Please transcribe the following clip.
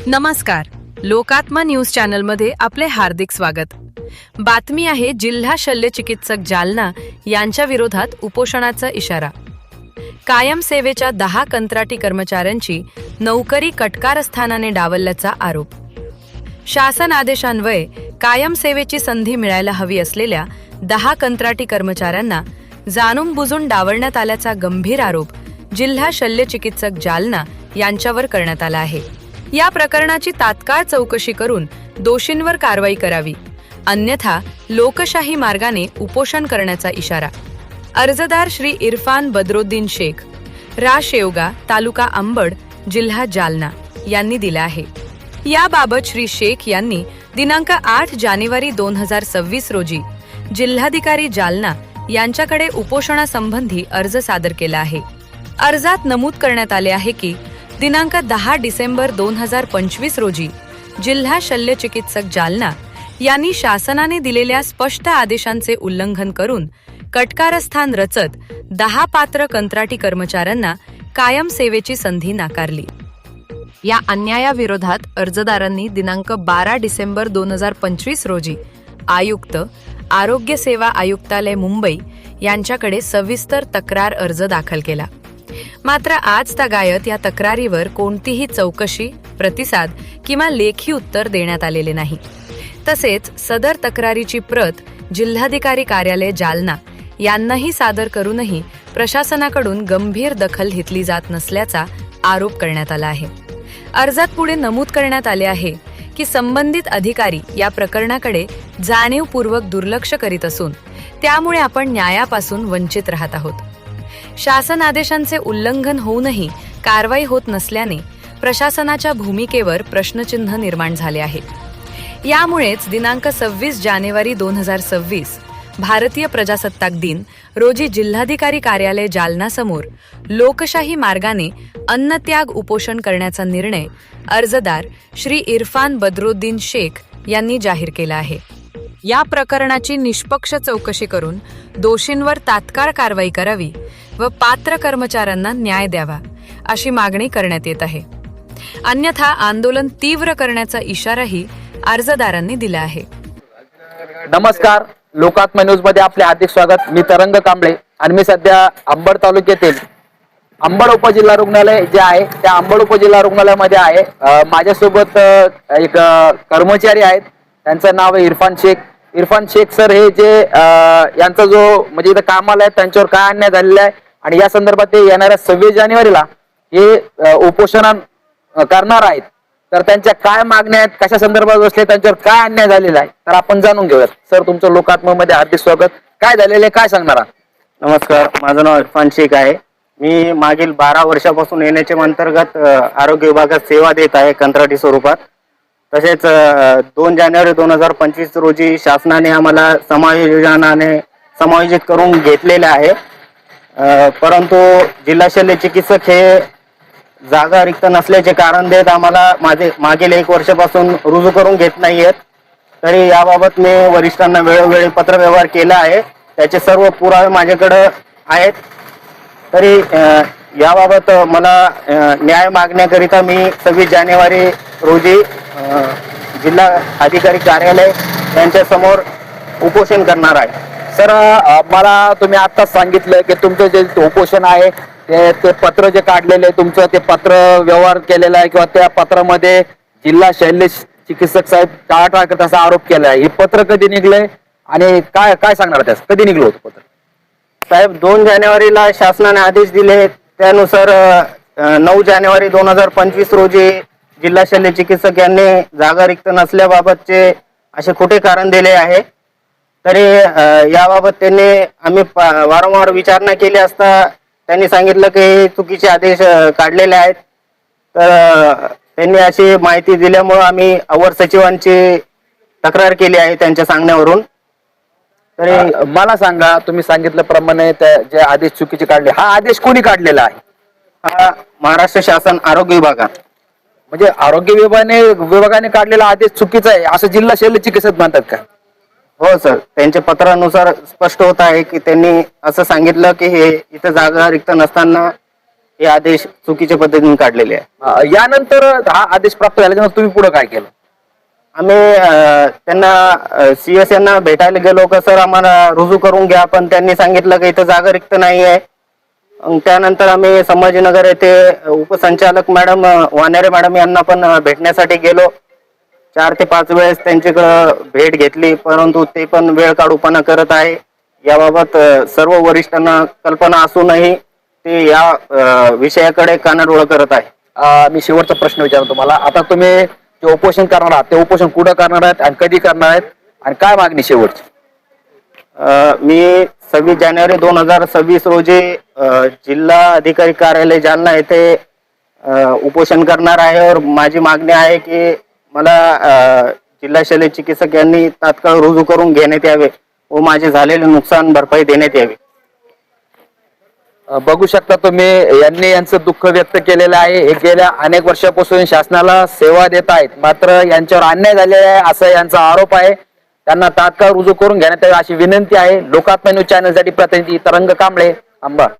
नमस्कार. लोकात्मा न्यूज चॅनलमध्ये आपले हार्दिक स्वागत. बातमी आहे जिल्हा शल्य चिकित्सक जालना यांच्या विरोधात उपोषणाचा इशारा. कायम सेवेच्या 10 कंत्राटी कर्मचाऱ्यांची नोकरी कटकारस्थानाने डावलल्याचा आरोप. शासन आदेशान्वये कायम सेवेची संधी मिळायला हवी असलेल्या 10 कंत्राटी कर्मचाऱ्यांना जाणून बुजून डावलण्यात आल्याचा गंभीर आरोप जिल्हा शल्य चिकित्सक जालना यांच्यावर करण्यात आला आहे. या प्रकरणाची तात्काळ चौकशी करून दोषींवर कारवाई करावी, अन्यथा लोकशाही मार्गाने उपोषण करण्याचा इशारा अर्जदार श्री इरफान बद्रुद्दीन शेख, शेवगा, तालुका अंबड, जिल्हा जालना यांनी दिला आहे. याबाबत श्री शेख यांनी दिनांक 8 जानेवारी 2026 रोजी जिल्हाधिकारी जालना यांच्याकडे उपोषणासंबंधी अर्ज सादर केला आहे. अर्जात नमूद करण्यात आले आहे की दिनांक 10 डिसेंबर 2025 रोजी जिल्हा शल्य चिकित्सक जालना यांनी शासनाने दिलेल्या स्पष्ट आदेशांचे उल्लंघन करून कटकारस्थान रचत 10 पात्र कंत्राटी कर्मचाऱ्यांना कायम सेवेची संधी नाकारली. या अन्यायाविरोधात अर्जदारांनी दिनांक 12 डिसेंबर 2025 रोजी आयुक्त, आरोग्य सेवा आयुक्तालय मुंबई यांच्याकडे सविस्तर तक्रार अर्ज दाखल केला. मात्र आज तागायत या तक्रारीवर कोणतीही चौकशी, प्रतिसाद किंवा लेखी उत्तर देण्यात आलेले नाही. तसेच सदर तक्रारीची प्रत जिल्हाधिकारी कार्यालय जालना यांनाही सादर करूनही प्रशासनाकडून गंभीर दखल घेतली जात नसल्याचा आरोप करण्यात आला आहे. अर्जात पुढे नमूद करण्यात आले आहे की संबंधित अधिकारी या प्रकरणाकडे जाणीवपूर्वक दुर्लक्ष करीत असून त्यामुळे आपण न्यायापासून वंचित राहत आहोत. शासन आदेशांचे उल्लंघन होऊनही कारवाई होत नसल्याने प्रशासनाच्या भूमिकेवर प्रश्नचिन्ह निर्माण झाले आहे. यामुळेच दिनांक 26 जानेवारी 2026 भारतीय प्रजासत्ताक दिन रोजी जिल्हाधिकारी कार्यालय जालनासमोर लोकशाही मार्गाने अन्नत्याग उपोषण करण्याचा निर्णय अर्जदार श्री इरफान बद्रुद्दीन शेख यांनी जाहीर केला आहे. या प्रकरणाची निष्पक्ष चौकशी करून दोषींवर तात्काळ कारवाई करावी व पात्र कर्मचाऱ्यांना न्याय द्यावा अशी मागणी करण्यात येत आहे. अन्यथा आंदोलन तीव्र करण्याचा इशाराही अर्जदारांनी दिला आहे. नमस्कार, लोकात्मा न्यूज मध्ये आपले हार्दिक स्वागत. मी तरंग कांबळे आणि मी सध्या अंबड तालुक्यातील अंबड उपजिल्हा रुग्णालय जे आहे त्या अंबड उपजिल्हा रुग्णालयामध्ये आहे. माझ्यासोबत एक कर्मचारी आहेत, त्यांचं नाव आहे इरफान शेख. इरफान शेख सर हे जे यांचा जो म्हणजे इथं कामाला आहे त्यांच्यावर काय अन्याय झालेला आहे आणि या संदर्भात ते येणाऱ्या 26 जानेवारीला हे उपोषण करणार आहेत. तर त्यांच्या काय मागण्या आहेत, कशा संदर्भात बसले, त्यांच्यावर काय अन्याय झालेला आहे तर आपण जाणून घेऊयात. सर, तुमचं लोकात्मामध्ये हार्दिक स्वागत. काय झालेलं आहे, काय सांगणार? नमस्कार, माझं नाव इरफान शेख आहे. मी मागील 12 वर्षापासून NHM अंतर्गत आरोग्य विभागात सेवा देत आहे कंत्राटी स्वरूपात. तसेच 2 जानेवारी 2025 रोजी शासनाने आम्हाला समायोजित करून घेतलेले आहे. परंतु जिल्हा शल्य चिकित्सक हे जागा रिक्त नसल्याचे कारण देत आम्हाला मागील 1 वर्षापासून रुजू करून घेत नाहीयेत. तरी याबाबत मी वरिष्ठांना वेळोवेळी पत्रव्यवहार केला आहे, त्याचे सर्व पुरावे माझ्याकडे आहेत. तरी याबाबत मला न्याय मागण्याकरिता मी 26 जानेवारी रोजी जिल्हा अधिकारी कार्यालय यांच्या समोर उपोषण करणार आहे. सर, मला तुम्ही आत्ताच सांगितलं की तुमचं जे उपोषण आहे ते पत्र जे काढलेलं आहे, तुमचं ते पत्र व्यवहार केलेला आहे किंवा त्या पत्रामध्ये जिल्हा शल्य चिकित्सक साहेब टाळाटाळ करत असा आरोप केला आहे. हे पत्र कधी निघलंय आणि काय काय सांगणार त्यास, कधी निघलं होतं पत्र? साहेब, 2 जानेवारीला शासनाने आदेश दिले, त्यानुसार 9 जानेवारी 2025 रोजी जिल्हा शल्य चिकित्सक यांनी जागा रिक्त नसल्याबाबतचे असे खोटे कारण दिले आहे. तरी याबाबत त्यांनी आम्ही वारंवार विचारणा केली असता त्यांनी सांगितलं की चुकीचे आदेश काढलेले आहेत. तर त्यांनी अशी माहिती दिल्यामुळे आम्ही अवर सचिवांची तक्रार केली आहे त्यांच्या सांगण्यावरून. तरी मला सांगा, तुम्ही सांगितल्याप्रमाणे जे आदेश चुकीचे काढले, हा आदेश कोणी काढलेला आहे? हा महाराष्ट्र शासन आरोग्य विभाग, म्हणजे आरोग्य विभागाने काढलेला आदेश चुकीचा आहे असं जिल्हा शल्य चिकित्सक म्हणतात का? हो सर, त्यांच्या पत्रानुसार स्पष्ट होत आहे की त्यांनी असं सांगितलं की हे इथं जागा रिक्त नसताना हे आदेश चुकीच्या पद्धतीने काढलेले आहे. यानंतर हा आदेश प्राप्त झाल्यानंतर तुम्ही पुढे काय केलं? आम्ही त्यांना CS यांना भेटायला गेलो का सर आम्हाला रुजू करून घ्या, पण त्यांनी सांगितलं की इथं जागा रिक्त नाही आहे. त्यानंतर आम्ही संभाजीनगर येथे उपसंचालक मॅडम वानेरे मॅडम यांना पण भेटण्यासाठी गेलो. 4 ते 5 वेळेस त्यांच्याकडे भेट घेतली, परंतु ते पण वेळ काढूपणा करत आहे. याबाबत सर्व वरिष्ठांना कल्पना असूनही ते या विषयाकडे कानाडोळा करत आहे. मी शेवटचा प्रश्न विचारतो तुम्हाला. आता तुम्ही जे उपोषण करणार आहात ते उपोषण कुठं करणार आहेत आणि कधी करणार आहेत आणि काय मागणी शेवटची? मी 26 जानेवारी 2026 रोजी जिल्हा अधिकारी कार्यालय जालना येथे उपोषण करणार आहे. और माझी मागणी आहे की मला जिल्हा शल्य चिकित्सक यांनी तात्काळ रुजू करून घेण्यात यावे व माझे झालेले नुकसान भरपाई देण्यात यावी. बघू शकता तुम्ही, यांनी यांचं दुःख व्यक्त केलेलं आहे. हे गेल्या अनेक वर्षापासून शासनाला सेवा देत आहेत, मात्र यांच्यावर अन्याय झालेला आहे असा यांचा आरोप आहे. त्यांना तात्काळ रुजू करून घेण्यात यावे अशी विनंती आहे. लोकात्मा न्यूज चॅनलसाठी प्रतिनिधी तरंग कांबळे, अंबड.